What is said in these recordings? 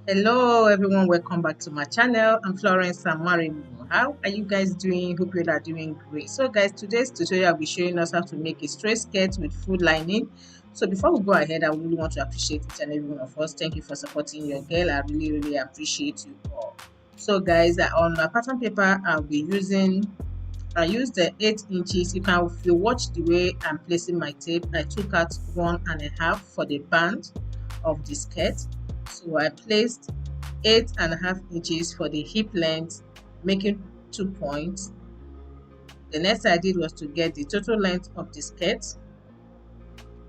Hello everyone, welcome back to my channel. I'm Florence Samari. How are you guys doing? Hope you are doing great. So guys, today's tutorial will be showing us how to make a straight skirt with full lining. So before we go ahead, I really want to appreciate each and every one of us. Thank you for supporting your girl. I really appreciate you all. So guys, on my pattern paper, I used the 8 inches. If you watch the way I'm placing my tape, I took out 1.5 for the band of the skirt. So I placed 8.5 inches for the hip length, making 2 points. The next I did was to get the total length of the skirt.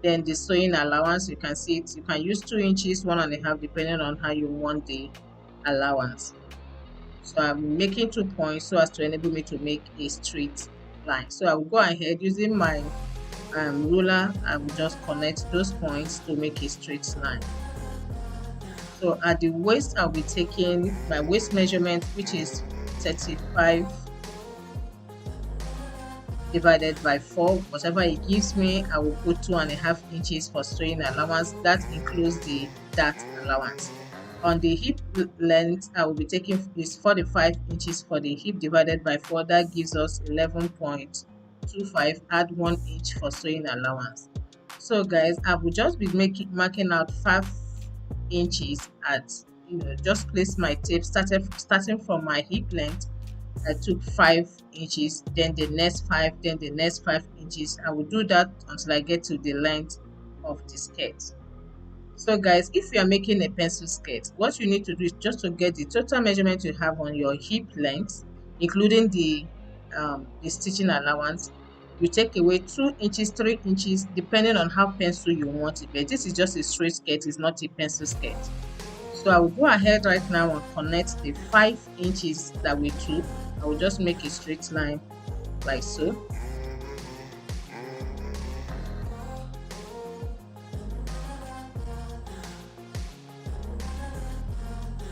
Then the sewing allowance, you can see it. You can use 2 inches, 1.5, depending on how you want the allowance. So I'm making 2 points so as to enable me to make a straight line. So I will go ahead using my ruler. I will just connect those points to make a straight line. So at the waist, I'll be taking my waist measurement, which is 35 divided by 4. Whatever it gives me, I will put 2.5 inches for sewing allowance. That includes the dart allowance. On the hip length, I will be taking is 45 inches for the hip divided by 4. That gives us 11.25. Add 1 inch for sewing allowance. So guys, I will just be marking out 5 inches at, just place my tape starting from my hip length. I took 5 inches, then the next 5, then the next 5 inches. I will do that until I get to the length of the skirt. So guys, if you are making a pencil skirt, what you need to do is just to get the total measurement you have on your hip length, including the stitching allowance. You take away 2 inches, 3 inches, depending on how pencil you want it. But this is just a straight skirt, it's not a pencil skirt. So I will go ahead right now and connect the 5 inches that we took. I will just make a straight line like so.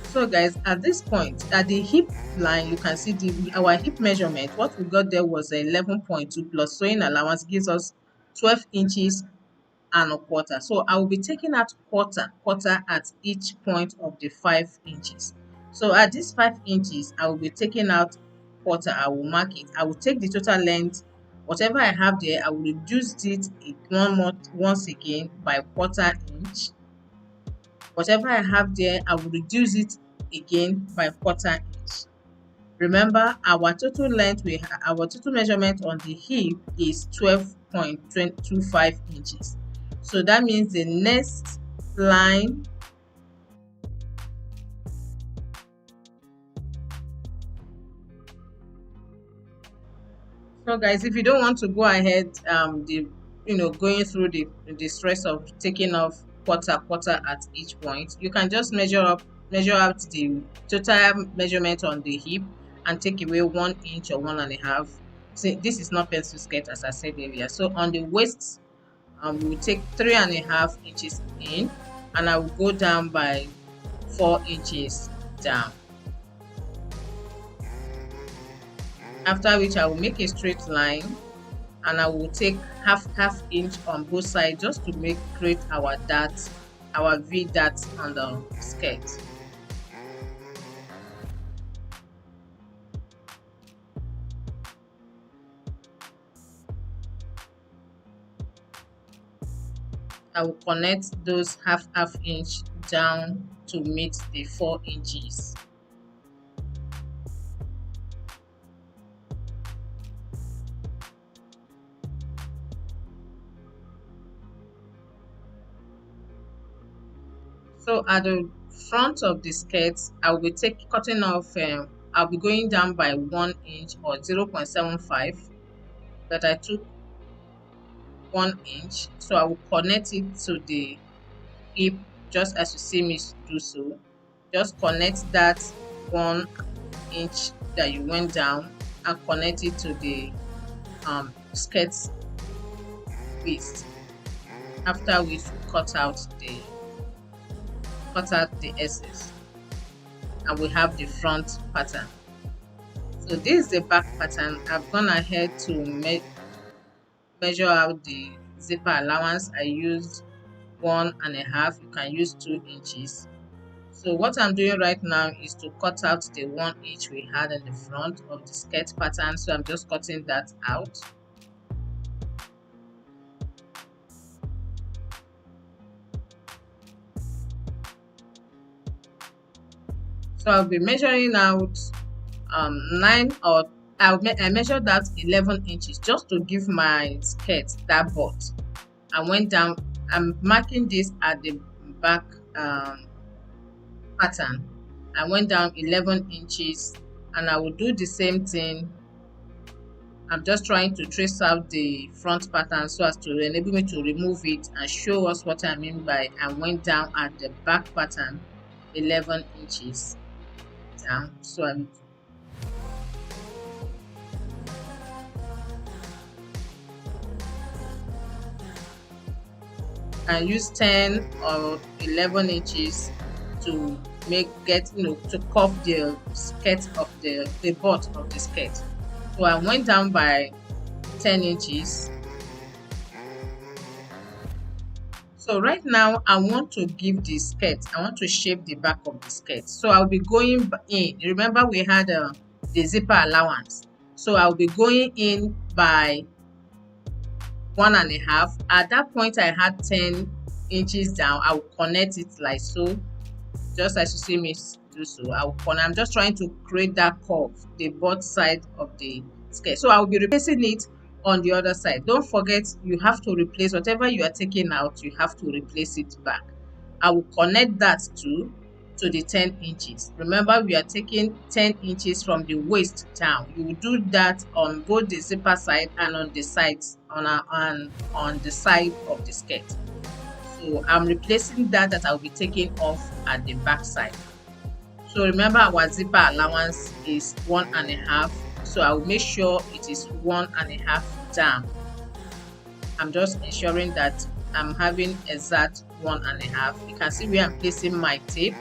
So guys, at this point, at the hip line, you can see our hip measurement. What we got there was 11.2 plus sewing allowance gives us 12 inches and a quarter. So I will be taking out quarter at each point of the 5 inches. So at this 5 inches, I will be taking out quarter. I will mark it. I will take the total length, whatever I have there, I will reduce it once again by quarter inch. Whatever I have there, I will reduce it again by quarter inch. Remember, our total length, our total measurement on the hip is 12.25 inches. So that means the next line so guys, if you don't want to go ahead going through the stress of taking off quarter at each point, you can just measure out the total measurement on the hip and take away 1 inch or 1.5. So this is not pencil skirt, as I said earlier. So on the waist, we will take 3.5 inches in, and I will go down by 4 inches down. After which I will make a straight line, and I will take half inch on both sides just to create our V dart on the skirt. I will connect those half inch down to meet the 4 inches. So at the front of the skirt, I will be cutting off. I'll be going down by 1 inch or 0.75. That I took 1 inch. So I will connect it to the hip, just as you see me do so. Just connect that 1 inch that you went down and connect it to the skirt waist. After which, cut out the edges, and we have the front pattern. So this is the back pattern. I've gone ahead to measure out the zipper allowance. I used 1.5. You can use 2 inches. So what I'm doing right now is to cut out the 1 inch we had in the front of the skirt pattern. So I'm just cutting that out. So I'll be measuring out 9 or I measured that 11 inches just to give my skirt that butt. I went down, I'm marking this at the back pattern. I went down 11 inches and I will do the same thing. I'm just trying to trace out the front pattern so as to enable me to remove it and show us what I mean by I went down at the back pattern 11 inches down. So I use 10 or 11 inches to to curve the skirt of the butt of the skirt. So I went down by 10 inches. So right now I want to give the skirt, I want to shape the back of the skirt. So I'll be going in. Remember we had the zipper allowance. So I'll be going in by 1.5. At that point I had 10 inches down. I will connect it like so, just as you see me do so. I'm just trying to create that curve, the butt side of the skirt. So I will be replacing it on the other side. Don't forget, you have to replace whatever you are taking out, you have to replace it back. I will connect that to the 10 inches. Remember, we are taking 10 inches from the waist down. You will do that on both the zipper side and on the sides, on the side of the skirt. So I'm replacing that I'll be taking off at the back side. So remember, our zipper allowance is 1.5. So I'll make sure it is 1.5 down. I'm just ensuring that I'm having exact 1.5. You can see where I'm placing my tape.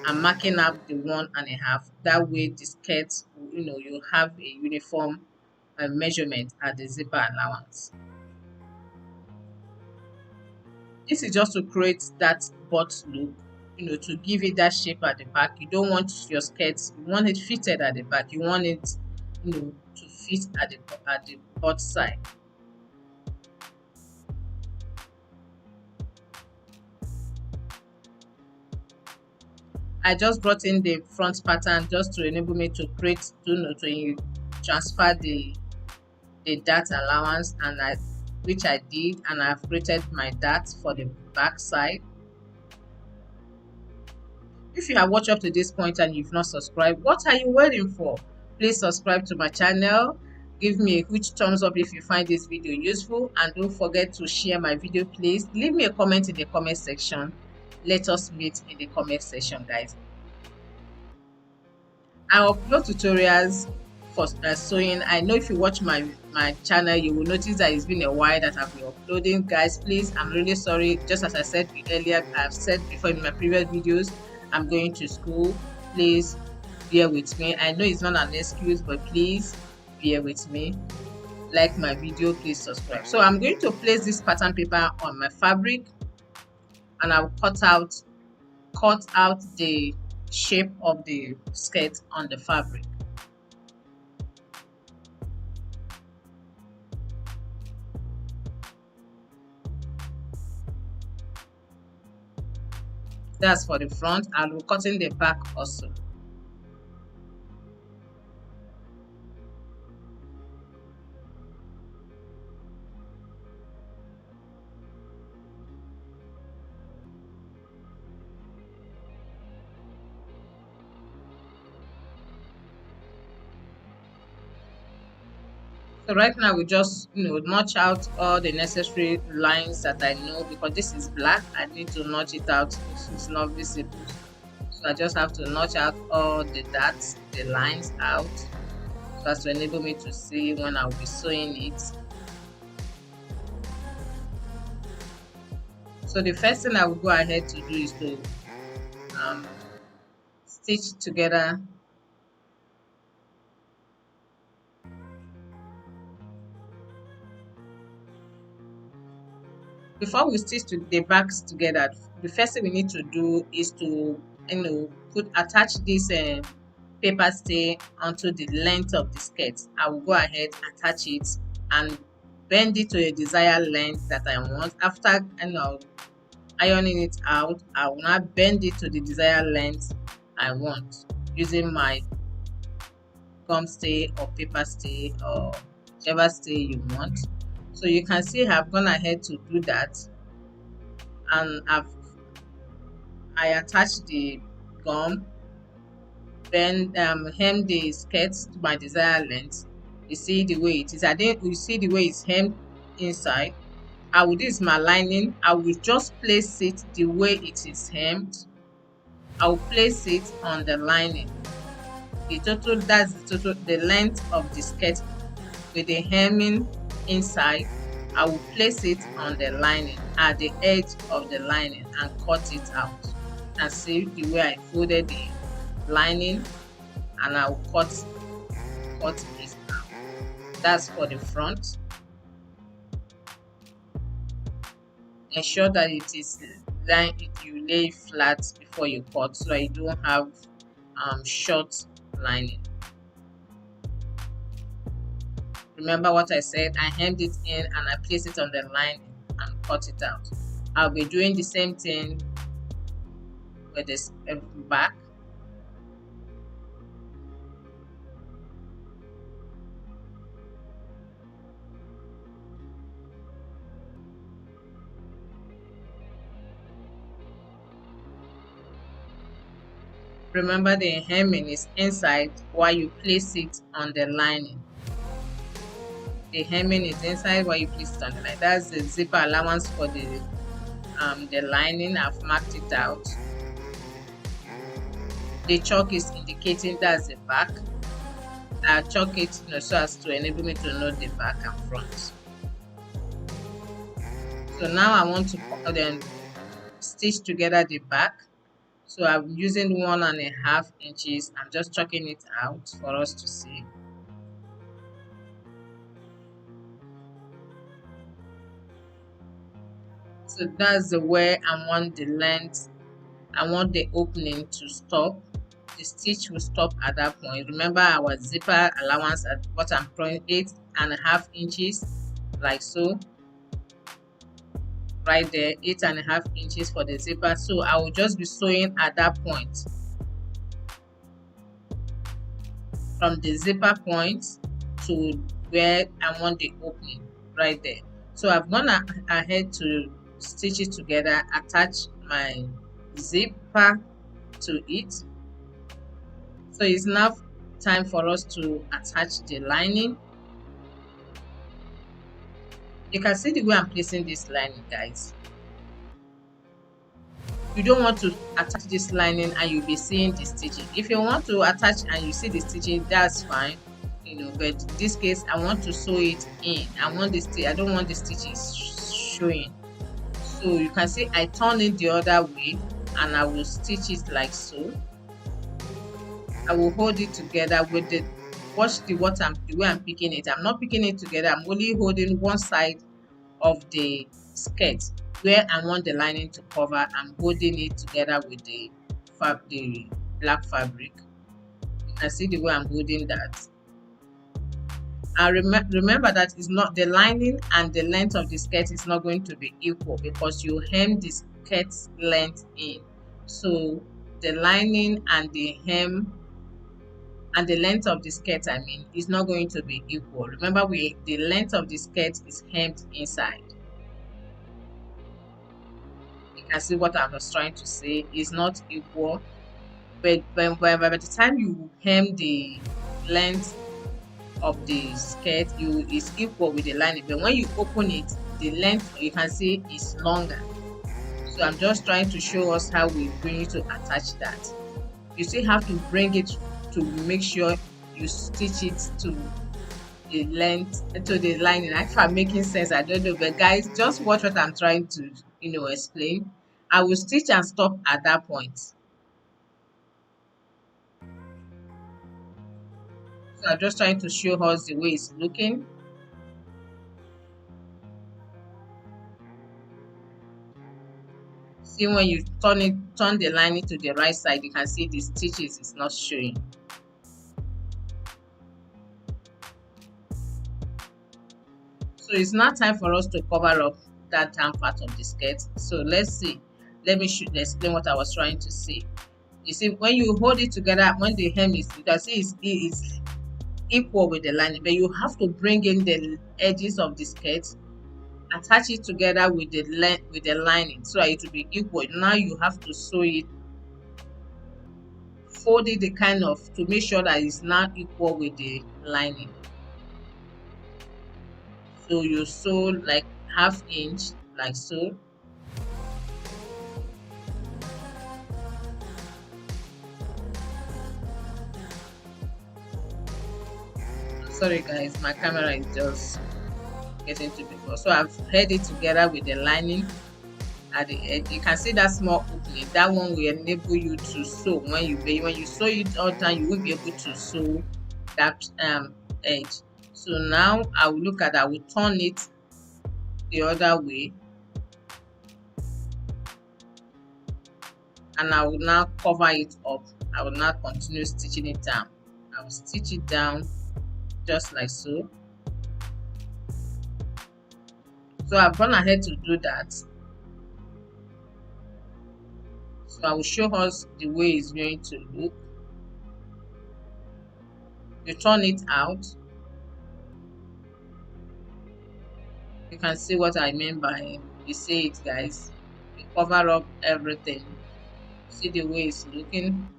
I'm marking up the 1.5. That way the skirt, you have a uniform measurement at the zipper allowance. This is just to create that butt look, to give it that shape at the back. You don't want your skirt, you want it fitted at the back. You want it, to fit at the butt side. I just brought in the front pattern just to enable me to create, to transfer the dart allowance, and which I did, and I've created my dart for the back side. If you have watched up to this point and you've not subscribed, what are you waiting for? Please subscribe to my channel. Give me a huge thumbs up if you find this video useful, and don't forget to share my video. Please leave me a comment in the comment section. Let us meet in the comment section, guys. I upload tutorials for sewing. I know if you watch my channel, you will notice that it's been a while that I've been uploading. Guys, please, I'm really sorry. Just as I said earlier, I've said before in my previous videos, I'm going to school. Please bear with me. I know it's not an excuse, but please bear with me. Like my video, please subscribe. So I'm going to place this pattern paper on my fabric, and I'll cut out the shape of the skirt on the fabric. That's for the front. I'll be cutting the back also. So right now we just notch out all the necessary lines that I know, because this is black. I need to notch it out. It's not visible. So I just have to notch out all the dots, the lines out, so as to enable me to see when I'll be sewing it. So the first thing I will go ahead to do is to stitch together before we stitch the backs together. The first thing we need to do is to put attach this paper stay onto the length of the skirt. I will go ahead, attach it, and bend it to a desired length that I want. After ironing it out, I will now bend it to the desired length I want using my gum stay or paper stay or whichever stay you want. So you can see I've gone ahead to do that, and I attached the gum, then hem the skirt to my desired length. You see the way it is. You see the way it's hemmed inside. This is my lining. I will just place it the way it is hemmed. I will place it on the lining. That's the length of the skirt with the hemming inside. I will place it on the lining at the edge of the lining and cut it out. And see the way I folded the lining, and I will cut it out. That's for the front. Ensure that it is you lay flat before you cut, so that you don't have short lining. Remember what I said, I hemmed it in and I place it on the lining and cut it out. I'll be doing the same thing with this back. Remember, the hemming is inside while you place it on the lining. The hemming is inside while you place it on the lining. That's the zipper allowance for the lining. I've marked it out. The chalk is indicating that's the back. I'll chalk it so as to enable me to know the back and front. So now I want to then stitch together the back. So I'm using 1.5 inches. I'm just chalking it out for us to see. So that's the way I want the length. I want the opening to stop. The stitch will stop at that point. Remember our zipper allowance at what I'm throwing, 8.5 inches, like so. Right there, 8.5 inches for the zipper. So I will just be sewing at that point, from the zipper point to where I want the opening, right there. So I've gone ahead to stitch it together, attach my zipper to it. So it's now time for us to attach the lining. You can see the way I'm placing this lining, guys. You don't want to attach this lining and you'll be seeing the stitching. If you want to attach and you see the stitching, that's fine, but in this case I want to sew it in. I don't want the stitches showing. So you can see I turn it the other way and I will stitch it like so. I will hold it together with the the way I'm picking it. I'm not picking it together. I'm only holding one side of the skirt where I want the lining to cover. I'm holding it together with the black fabric. You can see the way I'm holding that. And remember that it's not the lining and the length of the skirt is not going to be equal because you hem the skirt's length in. So the lining and the hem and the length of the skirt, is not going to be equal. Remember, the length of the skirt is hemmed inside. You can see what I was trying to say is not equal, but by the time you hem the length of the skirt, is equal with the lining. But when you open it, the length, you can see, is longer. So I'm just trying to show us how we're going to attach that. You still have to bring it to make sure you stitch it to the length, to the lining. If I'm making sense, I don't know, but guys, just watch what I'm trying to explain. I will stitch and stop at that point. So I'm just trying to show us the way it's looking. See, when you turn the lining to the right side, you can see the stitches is not showing. So it's now time for us to cover up that down part of the skirt. So let's see. Let me explain what I was trying to say. You see, when you hold it together, when the hem is, you can see it's equal with the lining, but you have to bring in the edges of the skirt, attach it together with the lining so that it will be equal. Now you have to sew it, fold it the kind of to make sure that it's now equal with the lining. So you sew like ½ inch, like so. Sorry guys, my camera is just getting to before. So I've held it together with the lining at the edge. You can see that small opening. That one will enable you to sew. When you sew it all the time, you won't be able to sew that edge. So now I will I will turn it the other way, and I will now cover it up. I will now continue stitching it down. I will stitch it down just like so. So I've gone ahead to do that. So I will show us the way it's going to look. You turn it out. You can see what I mean by you say it, guys. You cover up everything. See the way it's looking.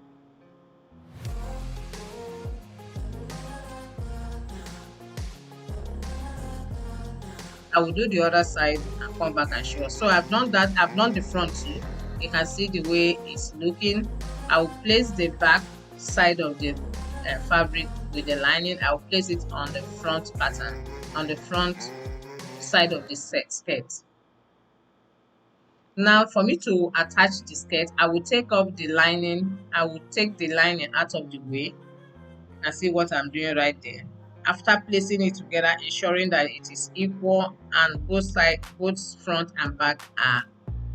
I will do the other side and come back and show. So I've done that. I've done the front too. You can see the way it's looking. I will place the back side of the fabric with the lining. I will place it on the front pattern, on the front side of the skirt. Now for me to attach the skirt, I will take off the lining. I will take the lining out of the way and see what I'm doing right there. After placing it together, ensuring that it is equal and both sides, both front and back are,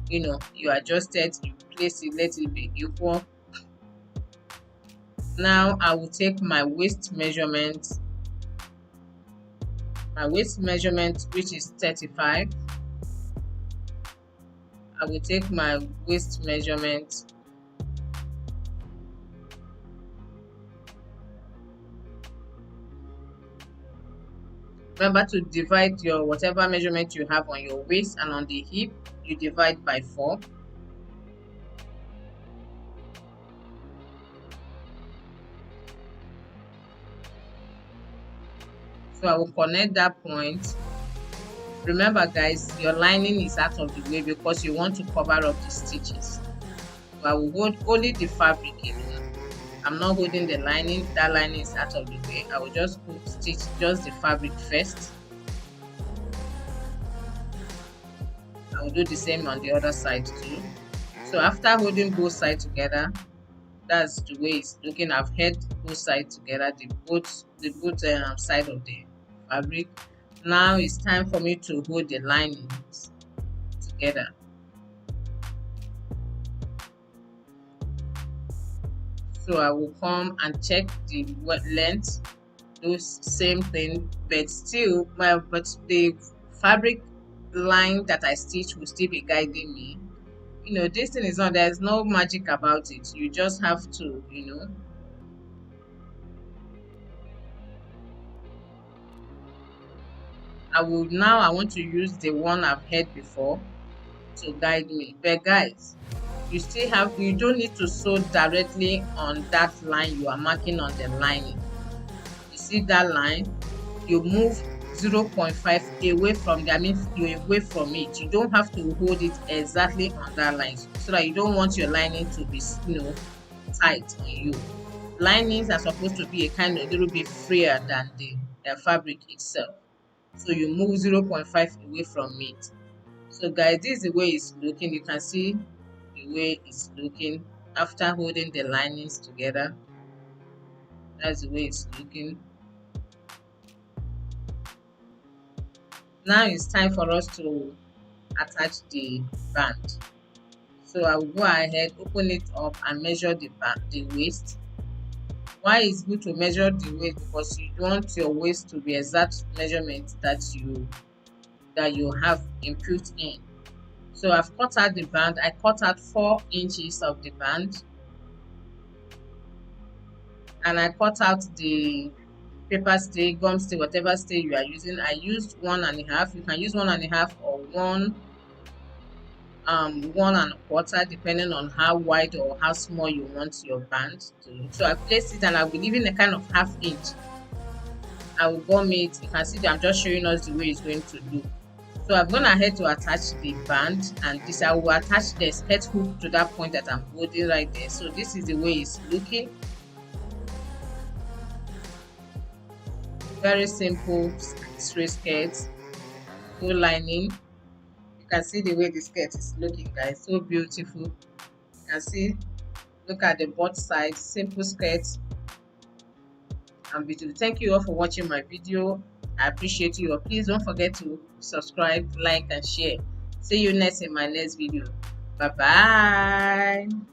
you adjust it, you place it, let it be equal. Now I will take my waist measurement. My waist measurement, which is 35. I will take my waist measurement. Remember to divide your whatever measurement you have on your waist and on the hip, you divide by 4. So I will connect that point. Remember guys, your lining is out of the way because you want to cover up the stitches. So I will hold only the fabric alone. I'm not holding the lining. That lining is out of the way. I will just stitch just the fabric first. I will do the same on the other side too. So after holding both sides together, that's the way it's looking. I've held both sides together, the both side of the fabric. Now it's time for me to hold the linings together. So I will come and check the length, do same thing, but still, but the fabric line that I stitch will still be guiding me. This thing is not, there's no magic about it. You just have to, I want to use the one I've had before to guide me. But guys, you don't need to sew directly on that line you are marking on the lining. You see that line? You move 0.5 away from that, means you're away from it. You don't have to hold it exactly on that line, so that you don't want your lining to be tight on you. Linings are supposed to be a little bit freer than the fabric itself. So you move 0.5 away from it. So guys, this is the way it's looking. You can see the way it's looking after holding the linings together. That's the way it's looking. Now it's time for us to attach the band. So I will go ahead, open it up and measure the waist. Why is good to measure the waist? Because you want your waist to be exact measurement that you have input in. So I've cut out the band. I cut out 4 inches of the band, and I cut out the paper stay, gum stay, whatever stay you are using. I used 1.5. You can use 1.5 or 1.25, depending on how wide or how small you want your band to look. So I placed it, and I'll be leaving a kind of 1/2 inch. I will gum it. You can see that I'm just showing us the way it's going to look. So I'm gone ahead to attach the band, and this I will attach the skirt hook to that point that I'm holding right there. So this is the way it's looking. Very simple straight skirt, full lining. You can see the way the skirt is looking, guys. So beautiful. You can see, look at the both sides, simple skirt and beautiful. Thank you all for watching my video. I appreciate you all. Please don't forget to subscribe, like and share. See you next in my next video. Bye bye.